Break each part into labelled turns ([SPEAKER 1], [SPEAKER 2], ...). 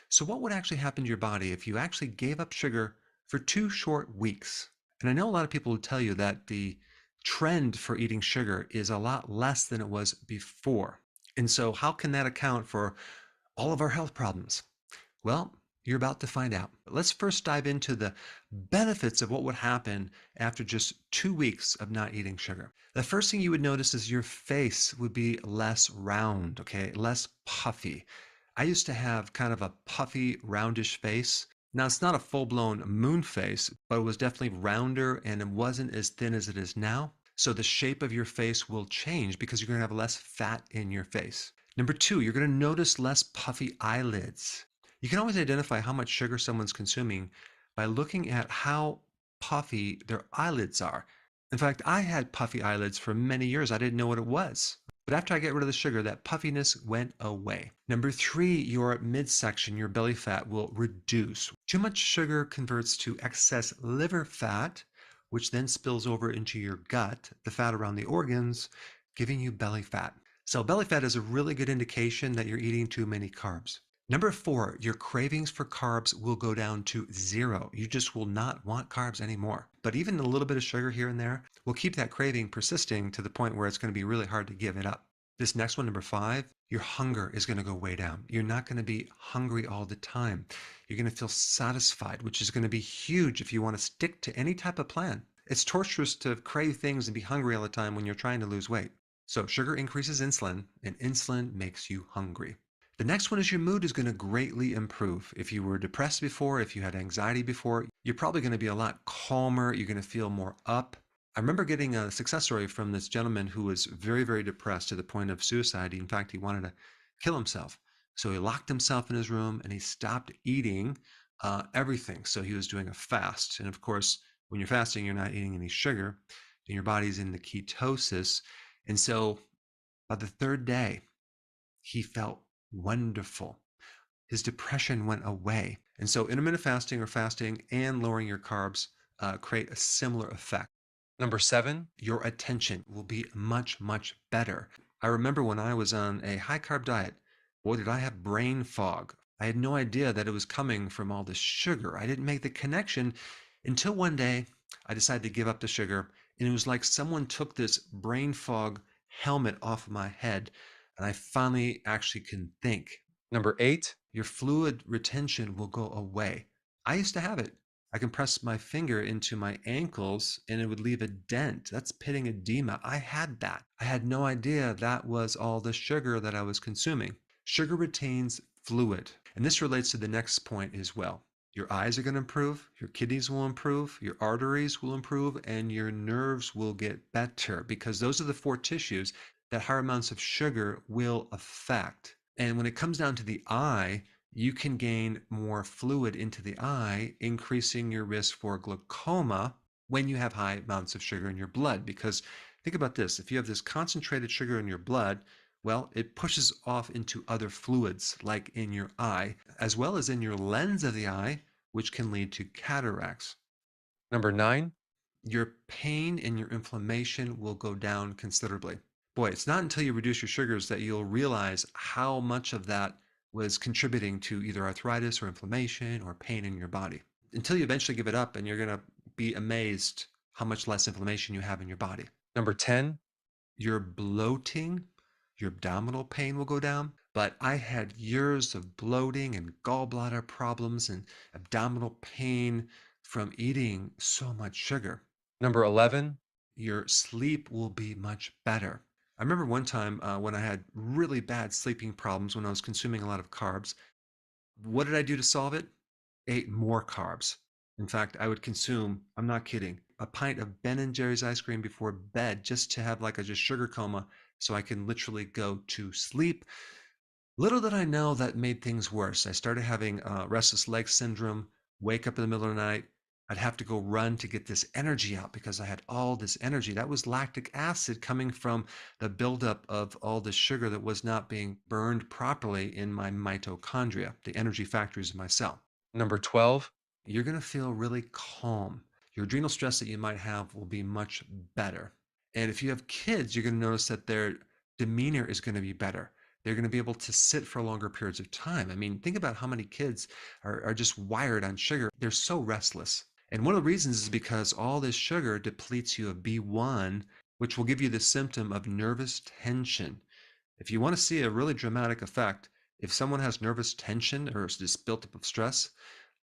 [SPEAKER 1] So what would actually happen to your body if you actually gave up sugar for 2 short weeks? And I know a lot of people will tell you that the trend for eating sugar is a lot less than it was before. And so how can that account for all of our health problems? Well, you're about to find out. But let's first dive into the benefits of what would happen after just 2 weeks of not eating sugar. The first thing you would notice is your face would be less round, okay, less puffy. I used to have kind of a puffy, roundish face. Now, it's not a full blown moon face, but it was definitely rounder and it wasn't as thin as it is now. So the shape of your face will change because you're going to have less fat in your face. Number two, you're going to notice less puffy eyelids. You can always identify how much sugar someone's consuming by looking at how puffy their eyelids are. In fact, I had puffy eyelids for many years. I didn't know what it was. But after I get rid of the sugar, that puffiness went away. Number three, your midsection, your belly fat will reduce. Too much sugar converts to excess liver fat, which then spills over into your gut, the fat around the organs, giving you belly fat. So belly fat is a really good indication that you're eating too many carbs. Number four, your cravings for carbs will go down to zero. You just will not want carbs anymore. But even a little bit of sugar here and there will keep that craving persisting to the point where it's going to be really hard to give it up. This next one, number five, your hunger is going to go way down. You're not going to be hungry all the time. You're going to feel satisfied, which is going to be huge if you want to stick to any type of plan. It's torturous to crave things and be hungry all the time when you're trying to lose weight. So sugar increases insulin, and insulin makes you hungry. The next one is your mood is going to greatly improve. If you were depressed before, if you had anxiety before, you're probably going to be a lot calmer. You're going to feel more up. I remember getting a success story from this gentleman who was very, very depressed to the point of suicide. In fact, he wanted to kill himself. So he locked himself in his room and he stopped eating everything. So he was doing a fast. And of course, when you're fasting, you're not eating any sugar and your body's in the ketosis. And so by the third day, he felt wonderful. His depression went away. And so intermittent fasting or fasting and lowering your carbs create a similar effect. Number seven, your attention will be much, much better. I remember when I was on a high carb diet, boy, did I have brain fog. I had no idea that it was coming from all this sugar. I didn't make the connection until one day I decided to give up the sugar. And it was like someone took this brain fog helmet off of my head and I finally actually can think. Number eight, your fluid retention will go away. I used to have it. I can press my finger into my ankles and it would leave a dent. That's pitting edema. I had that. I had no idea that was all the sugar that I was consuming. Sugar retains fluid. And this relates to the next point as well. Your eyes are going to improve, your kidneys will improve, your arteries will improve, and your nerves will get better because those are the four tissues that higher amounts of sugar will affect. And when it comes down to the eye, you can gain more fluid into the eye, increasing your risk for glaucoma when you have high amounts of sugar in your blood. Because think about this, if you have this concentrated sugar in your blood, well, it pushes off into other fluids like in your eye, as well as in your lens of the eye, which can lead to cataracts. Number nine, your pain and your inflammation will go down considerably. Boy, it's not until you reduce your sugars that you'll realize how much of that was contributing to either arthritis or inflammation or pain in your body. Until you eventually give it up and you're going to be amazed how much less inflammation you have in your body. Number 10, your bloating, your abdominal pain will go down. But I had years of bloating and gallbladder problems and abdominal pain from eating so much sugar. Number 11, your sleep will be much better. I remember one time when I had really bad sleeping problems when I was consuming a lot of carbs. What did I do to solve it? Ate more carbs. In fact, I would consume, I'm not kidding, a pint of Ben & Jerry's ice cream before bed just to have like a just sugar coma so I can literally go to sleep. Little did I know that made things worse. I started having restless leg syndrome, wake up in the middle of the night. I'd have to go run to get this energy out because I had all this energy. That was lactic acid coming from the buildup of all the sugar that was not being burned properly in my mitochondria, the energy factories of my cell. Number 12, you're going to feel really calm. Your adrenal stress that you might have will be much better. And if you have kids, you're going to notice that their demeanor is going to be better. They're going to be able to sit for longer periods of time. I mean, think about how many kids are just wired on sugar. They're so restless. And one of the reasons is because all this sugar depletes you of B1, which will give you the symptom of nervous tension. If you want to see a really dramatic effect, if someone has nervous tension or is just built up of stress,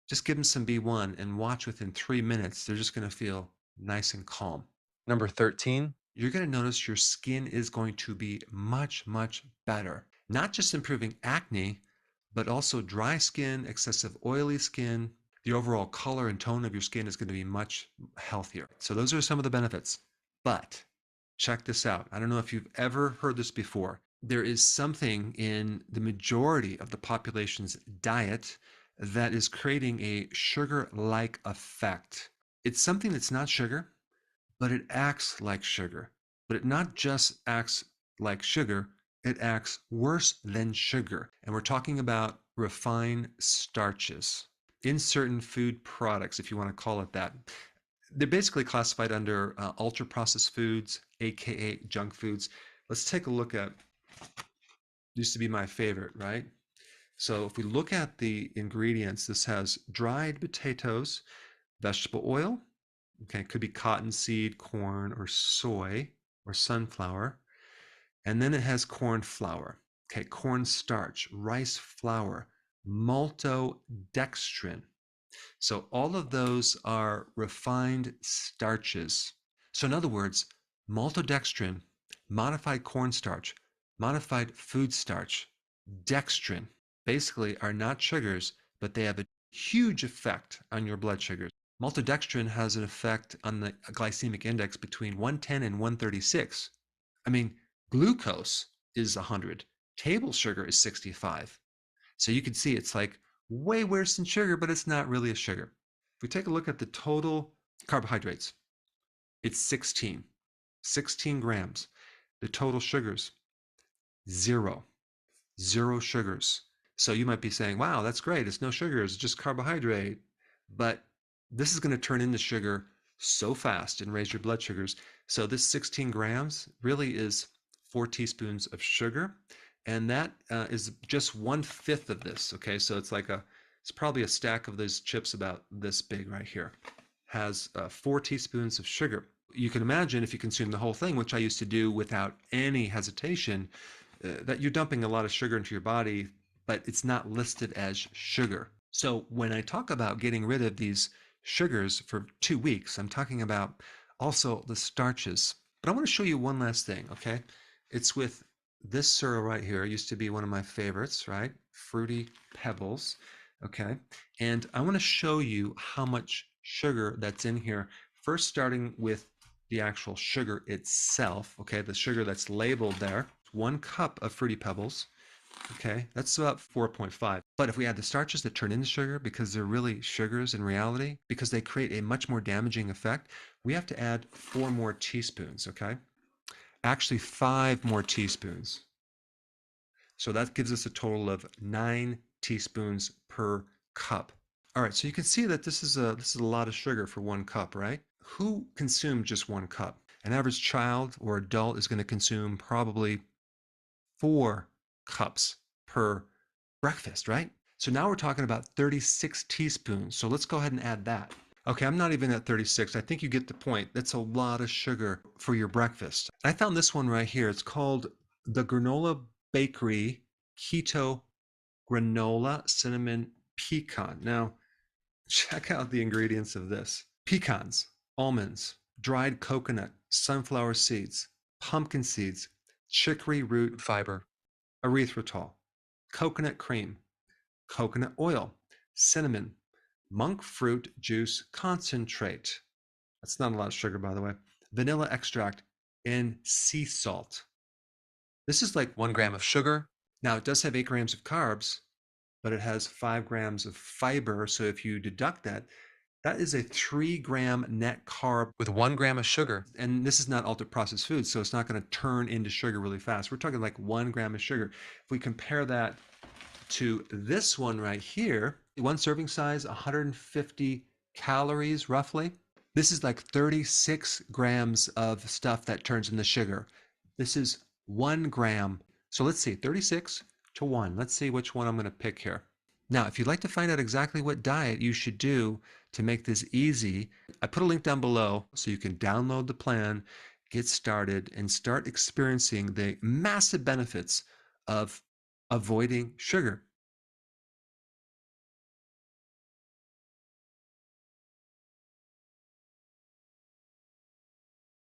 [SPEAKER 1] just give them some B1 and watch within 3 minutes. They're just going to feel nice and calm. Number 13, you're going to notice your skin is going to be much, much better. Not just improving acne, but also dry skin, excessive oily skin. The overall color and tone of your skin is going to be much healthier. So those are some of the benefits. But check this out. I don't know if you've ever heard this before. There is something in the majority of the population's diet that is creating a sugar-like effect. It's something that's not sugar, but it acts like sugar. But it not just acts like sugar, it acts worse than sugar. And we're talking about refined starches in certain food products, if you want to call it that. They're basically classified under ultra-processed foods, aka junk foods. Let's take a look at, used to be my favorite, right? So if we look at the ingredients, this has dried potatoes, vegetable oil, okay, it could be cottonseed, corn, or soy, or sunflower. And then it has corn flour, okay, corn starch, rice flour, maltodextrin. So all of those are refined starches. So in other words, maltodextrin, modified cornstarch, modified food starch, dextrin, basically are not sugars, but they have a huge effect on your blood sugars. Maltodextrin has an effect on the glycemic index between 110 and 136. I mean, glucose is 100. Table sugar is 65. So you can see it's like way worse than sugar, but it's not really a sugar. If we take a look at the total carbohydrates, it's 16 grams. The total sugars, zero sugars. So you might be saying, wow, that's great. It's no sugars, it's just carbohydrate. But this is going to turn into sugar so fast and raise your blood sugars. So this 16 grams really is 4 teaspoons of sugar. And that is just 1/5 of this. Okay, so it's like it's probably a stack of those chips about this big right here. Has 4 teaspoons of sugar. You can imagine if you consume the whole thing, which I used to do without any hesitation, that you're dumping a lot of sugar into your body, but it's not listed as sugar. So when I talk about getting rid of these sugars for 2 weeks, I'm talking about also the starches. But I want to show you one last thing, okay? It's with this cereal right here. It used to be one of my favorites, right? Fruity Pebbles, okay? And I want to show you how much sugar that's in here. First, starting with the actual sugar itself, okay? The sugar that's labeled there. 1 cup of Fruity Pebbles, okay? That's about 4.5. But if we add the starches that turn into sugar, because they're really sugars in reality, because they create a much more damaging effect, we have to add 4 more teaspoons, okay? Actually 5 more teaspoons. So that gives us a total of 9 teaspoons per cup. All right, so you can see that this is a lot of sugar for 1 cup, right? Who consumes just 1 cup? An average child or adult is going to consume probably 4 cups per breakfast, right? So now we're talking about 36 teaspoons. So let's go ahead and add that. Okay, I'm not even at 36. I think you get the point. That's a lot of sugar for your breakfast. I found this one right here. It's called the Granola Bakery Keto Granola Cinnamon Pecan. Now, check out the ingredients of this. Pecans, almonds, dried coconut, sunflower seeds, pumpkin seeds, chicory root fiber, erythritol, coconut cream, coconut oil, cinnamon, monk fruit juice concentrate. That's not a lot of sugar, by the way. Vanilla extract and sea salt. This is like 1 gram of sugar. Now, it does have 8 grams of carbs, but it has 5 grams of fiber. So if you deduct that, that is a 3-gram net carb with 1 gram of sugar. And this is not ultra-processed food, so it's not going to turn into sugar really fast. We're talking like 1 gram of sugar. If we compare that to this one right here, 1 serving size, 150 calories roughly. This is like 36 grams of stuff that turns into sugar. This is 1 gram So let's see, 36 to 1. Let's see which one I'm going to pick here. Now, if you'd like to find out exactly what diet you should do to make this easy, I put a link down below so you can download the plan, get started, and start experiencing the massive benefits of avoiding sugar.